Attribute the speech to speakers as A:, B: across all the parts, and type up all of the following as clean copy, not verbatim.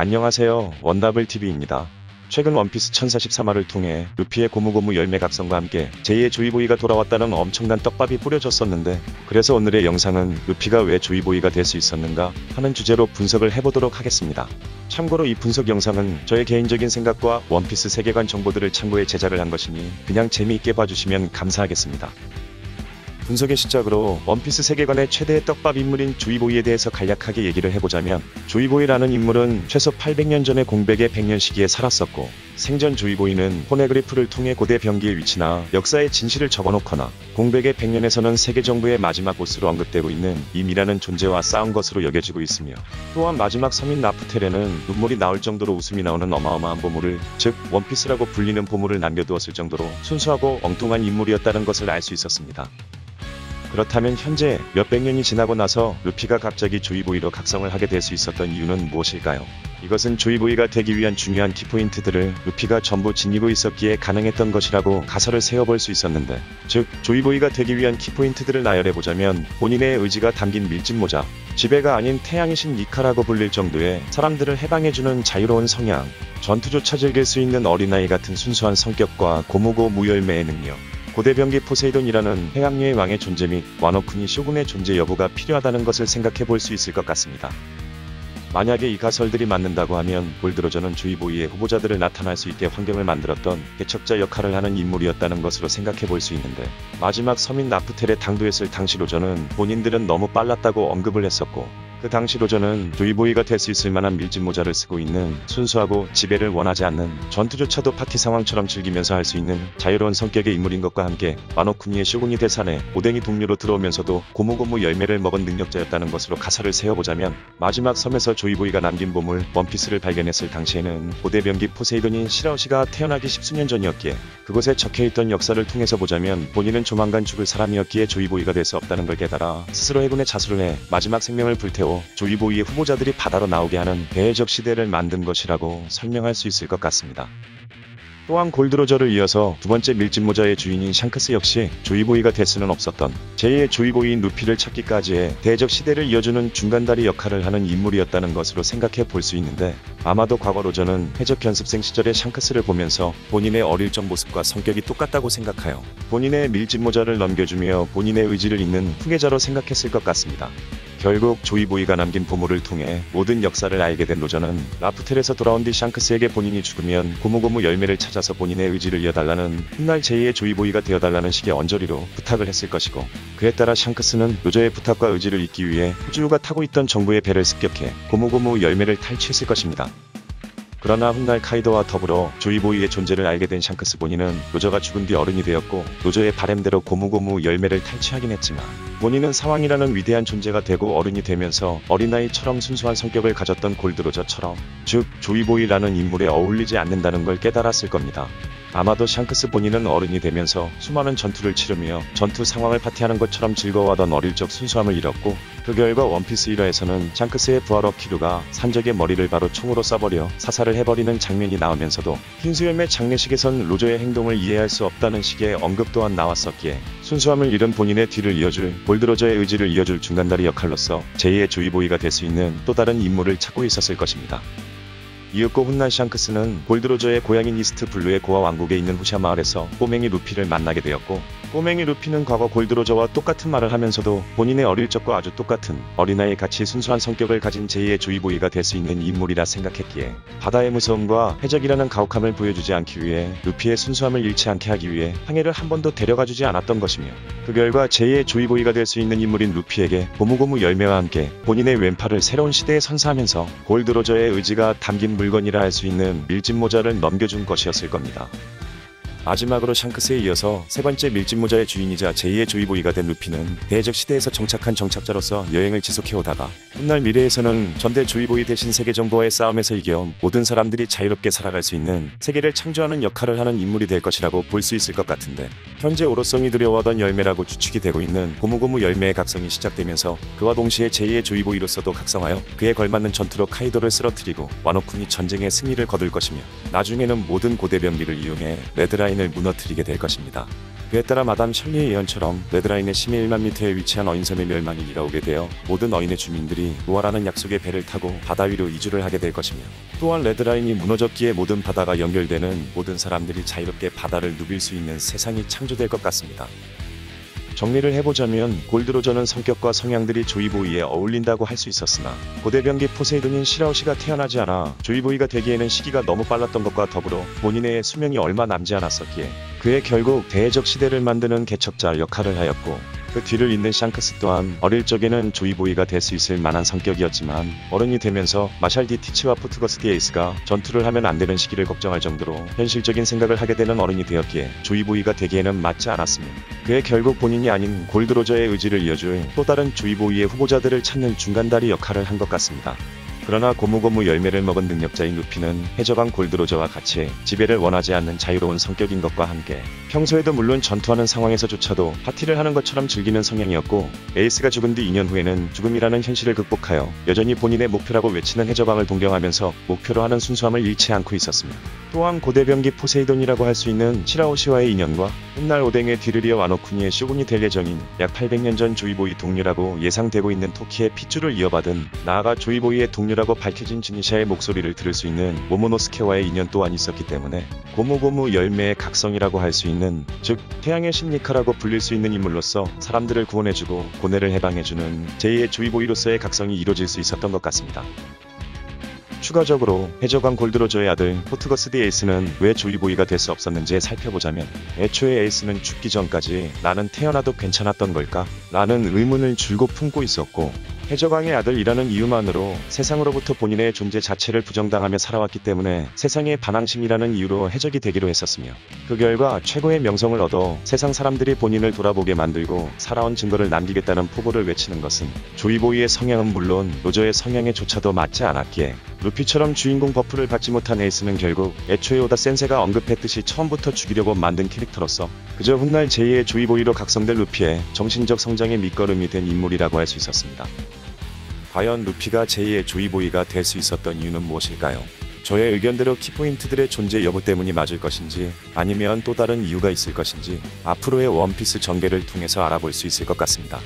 A: 안녕하세요. 원더블TV입니다. 최근 원피스 1043화를 통해 루피의 고무고무 열매 각성과 함께 제2의 조이보이가 돌아왔다는 엄청난 떡밥이 뿌려졌었는데, 그래서 오늘의 영상은 루피가 왜 조이보이가 될 수 있었는가 하는 주제로 분석을 해보도록 하겠습니다. 참고로 이 분석 영상은 저의 개인적인 생각과 원피스 세계관 정보들을 참고해 제작을 한 것이니 그냥 재미있게 봐주시면 감사하겠습니다. 분석의 시작으로 원피스 세계관의 최대의 떡밥 인물인 조이보이에 대해서 간략하게 얘기를 해보자면, 조이보이라는 인물은 최소 800년 전의 공백의 100년 시기에 살았었고, 생전 조이보이는 포네그리프를 통해 고대 병기의 위치나 역사의 진실을 적어놓거나 공백의 100년에서는 세계 정부의 마지막 보스로 언급되고 있는 임이라는 존재와 싸운 것으로 여겨지고 있으며, 또한 마지막 섬인 라프텔에는 눈물이 나올 정도로 웃음이 나오는 어마어마한 보물을, 즉 원피스라고 불리는 보물을 남겨두었을 정도로 순수하고 엉뚱한 인물이었다는 것을 알 수 있었습니다. 그렇다면 현재 몇백 년이 지나고 나서 루피가 갑자기 조이보이로 각성을 하게 될 수 있었던 이유는 무엇일까요? 이것은 조이보이가 되기 위한 중요한 키포인트들을 루피가 전부 지니고 있었기에 가능했던 것이라고 가설을 세워볼 수 있었는데, 즉 조이보이가 되기 위한 키포인트들을 나열해보자면, 본인의 의지가 담긴 밀짚모자, 지배가 아닌 태양의 신 니카라고 불릴 정도의 사람들을 해방해주는 자유로운 성향, 전투조차 즐길 수 있는 어린아이 같은 순수한 성격과 고무고 무열매의 능력, 고대병기 포세이돈이라는 해양류의 왕의 존재 및 와노쿠니 쇼군의 존재 여부가 필요하다는 것을 생각해 볼 수 있을 것 같습니다. 만약에 이 가설들이 맞는다고 하면 골드로저는 조이보이의 후보자들을 나타날 수 있게 환경을 만들었던 개척자 역할을 하는 인물이었다는 것으로 생각해 볼 수 있는데, 마지막 섬인 라프텔에 당도했을 당시 로저는 본인들은 너무 빨랐다고 언급을 했었고, 그 당시 로저는 조이보이가 될 수 있을 만한 밀짚모자를 쓰고 있는 순수하고 지배를 원하지 않는, 전투조차도 파티 상황처럼 즐기면서 할 수 있는 자유로운 성격의 인물인 것과 함께 와노쿠니의 쇼군이 대산에 오뎅이 동료로 들어오면서도 고무고무 열매를 먹은 능력자였다는 것으로 가설을 세워보자면, 마지막 섬에서 조이보이가 남긴 보물 원피스를 발견했을 당시에는 고대병기 포세이돈인 시라우시가 태어나기 십수년 전이었기에, 그곳에 적혀있던 역사를 통해서 보자면 본인은 조만간 죽을 사람이었기에 조이보이가 될 수 없다는 걸 깨달아 스스로 해군에 자수를 해 마지막 생명을 불태워 조이보이의 후보자들이 바다로 나오게 하는 배회적 시대를 만든 것이라고 설명할 수 있을 것 같습니다. 또한 골드로저를 이어서 두 번째 밀짚모자의 주인인 샹크스 역시 조이보이가 될 수는 없었던, 제2의 조이보이인 루피를 찾기까지의 대적 시대를 이어주는 중간다리 역할을 하는 인물이었다는 것으로 생각해 볼 수 있는데, 아마도 과거 로저는 해적 연습생 시절의 샹크스를 보면서 본인의 어릴 적 모습과 성격이 똑같다고 생각하여 본인의 밀짚모자를 넘겨주며 본인의 의지를 잇는 후계자로 생각했을 것 같습니다. 결국 조이보이가 남긴 보물을 통해 모든 역사를 알게 된 로저는 라프텔에서 돌아온 뒤 샹크스에게 본인이 죽으면 고무고무 열매를 찾아서 본인의 의지를 이어달라는, 훗날 제2의 조이보이가 되어달라는 식의 언저리로 부탁을 했을 것이고, 그에 따라 샹크스는 로저의 부탁과 의지를 잇기 위해 후지우가 타고 있던 정부의 배를 습격해 고무고무 열매를 탈취했을 것입니다. 그러나 훗날 카이도와 더불어 조이보이의 존재를 알게 된 샹크스 본인은 로저가 죽은 뒤 어른이 되었고, 로저의 바램대로 고무고무 열매를 탈취하긴 했지만 본인은 사왕이라는 위대한 존재가 되고 어른이 되면서 어린아이처럼 순수한 성격을 가졌던 골드로저처럼, 즉 조이보이라는 인물에 어울리지 않는다는 걸 깨달았을 겁니다. 아마도 샹크스 본인은 어른이 되면서 수많은 전투를 치르며 전투 상황을 파티하는 것처럼 즐거워하던 어릴 적 순수함을 잃었고, 그 결과 원피스 1화에서는 샹크스의 부하러 키루가 산적의 머리를 바로 총으로 쏴버려 사살을 해버리는 장면이 나오면서도 흰수염의 장례식에선 로저의 행동을 이해할 수 없다는 식의 언급 또한 나왔었기에, 순수함을 잃은 본인의 뒤를 이어줄 골드로저의 의지를 이어줄 중간다리 역할로서 제2의 조이보이가 될 수 있는 또 다른 인물을 찾고 있었을 것입니다. 이윽고 훗날 샹크스는 골드로저의 고향인 이스트 블루의 고아 왕국에 있는 후샤 마을에서 꼬맹이 루피를 만나게 되었고, 꼬맹이 루피는 과거 골드로저와 똑같은 말을 하면서도 본인의 어릴 적과 아주 똑같은 어린아이 같이 순수한 성격을 가진 제2의 조이보이가 될 수 있는 인물이라 생각했기에, 바다의 무서움과 해적이라는 가혹함을 보여주지 않기 위해 루피의 순수함을 잃지 않게 하기 위해 항해를 한 번도 데려가주지 않았던 것이며, 그 결과 제2의 조이보이가 될 수 있는 인물인 루피에게 고무고무 열매와 함께 본인의 왼팔을 새로운 시대에 선사하면서 골드로저의 의지가 담긴 물건이라 할 수 있는 밀짚모자를 넘겨준 것이었을 겁니다. 마지막으로 샹크스에 이어서 세 번째 밀짚모자의 주인이자 제2의 조이보이가 된 루피는 대적 시대에서 정착한 정착자로서 여행을 지속해오다가, 훗날 미래에서는 전대 조이보이 대신 세계 정부와의 싸움에서 이겨 모든 사람들이 자유롭게 살아갈 수 있는 세계를 창조하는 역할을 하는 인물이 될 것이라고 볼 수 있을 것 같은데, 현재 오로성이 두려워하던 열매라고 추측이 되고 있는 고무고무 열매의 각성이 시작되면서 그와 동시에 제2의 조이보이로서도 각성하여 그에 걸맞는 전투로 카이도를 쓰러뜨리고 와노쿠니 전쟁의 승리를 거둘 것이며, 나중에는 모든 고대병기를 이용해 레드라인을 무너뜨리게 될 것입니다. 그에 따라 마담 셜리의 예언처럼 레드라인의 심해 1만 미터에 위치한 어인섬의 멸망이 이뤄오게 되어 모든 어인의 주민들이 노아라는 약속의 배를 타고 바다 위로 이주를 하게 될 것이며, 또한 레드라인이 무너졌기에 모든 바다가 연결되는 모든 사람들이 자유롭게 바다를 누빌 수 있는 세상이 창조될 것 같습니다. 정리를 해보자면 골드로저는 성격과 성향들이 조이보이에 어울린다고 할 수 있었으나 고대 병기 포세이돈인 시라오시가 태어나지 않아 조이보이가 되기에는 시기가 너무 빨랐던 것과 더불어 본인의 수명이 얼마 남지 않았었기에 그의 결국 대해적 시대를 만드는 개척자 역할을 하였고, 그 뒤를 잇는 샹크스 또한 어릴 적에는 조이보이가 될 수 있을 만한 성격이었지만 어른이 되면서 마샬 디 티치와 포트거스 디 에이스가 전투를 하면 안 되는 시기를 걱정할 정도로 현실적인 생각을 하게 되는 어른이 되었기에 조이보이가 되기에는 맞지 않았으며, 그의 결국 본인이 아닌 골드로저의 의지를 이어줄 또 다른 조이보이의 후보자들을 찾는 중간다리 역할을 한 것 같습니다. 그러나 고무고무 열매를 먹은 능력자인 루피는 해적왕 골드로저와 같이 지배를 원하지 않는 자유로운 성격인 것과 함께 평소에도 물론 전투하는 상황에서조차도 파티를 하는 것처럼 즐기는 성향이었고, 에이스가 죽은 뒤 2년 후에는 죽음이라는 현실을 극복하여 여전히 본인의 목표라고 외치는 해적왕을 동경하면서 목표로 하는 순수함을 잃지 않고 있었습니다. 또한 고대병기 포세이돈이라고 할 수 있는 시라오시와의 인연과 훗날 오뎅의 뒤를 이어 와노쿠니의 쇼군이 될 예정인 약 800년 전 조이보이 동료라고 예상되고 있는 토키의 핏줄을 이어받은, 나아가 조이보이의 동료라고 밝혀진 지니샤의 목소리를 들을 수 있는 모모노스케와의 인연 또한 있었기 때문에 고무고무 열매의 각성이라고 할 수 있는, 즉 태양의 신니카라고 불릴 수 있는 인물로서 사람들을 구원해주고 고뇌를 해방해주는 제2의 조이보이로서의 각성이 이루어질 수 있었던 것 같습니다. 추가적으로 해적왕 골드로저의 아들 포트거스 디 에이스는 왜 조이보이가 될 수 없었는지 살펴보자면, 애초에 에이스는 죽기 전까지 나는 태어나도 괜찮았던 걸까? 라는 의문을 줄곧 품고 있었고, 해적왕의 아들이라는 이유만으로 세상으로부터 본인의 존재 자체를 부정당하며 살아왔기 때문에 세상의 반항심이라는 이유로 해적이 되기로 했었으며, 그 결과 최고의 명성을 얻어 세상 사람들이 본인을 돌아보게 만들고 살아온 증거를 남기겠다는 포부를 외치는 것은 조이보이의 성향은 물론 로저의 성향에조차도 맞지 않았기에, 루피처럼 주인공 버프를 받지 못한 에이스는 결국 애초에 오다 센세가 언급했듯이 처음부터 죽이려고 만든 캐릭터로서 그저 훗날 제2의 조이보이로 각성될 루피의 정신적 성장의 밑거름이 된 인물이라고 할 수 있었습니다. 과연 루피가 제2의 조이보이가 될 수 있었던 이유는 무엇일까요? 저의 의견대로 키포인트들의 존재 여부 때문이 맞을 것인지 아니면 또 다른 이유가 있을 것인지 앞으로의 원피스 전개를 통해서 알아볼 수 있을 것 같습니다.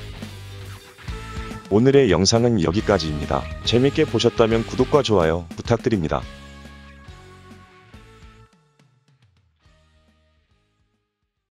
A: 오늘의 영상은 여기까지입니다. 재밌게 보셨다면 구독과 좋아요 부탁드립니다.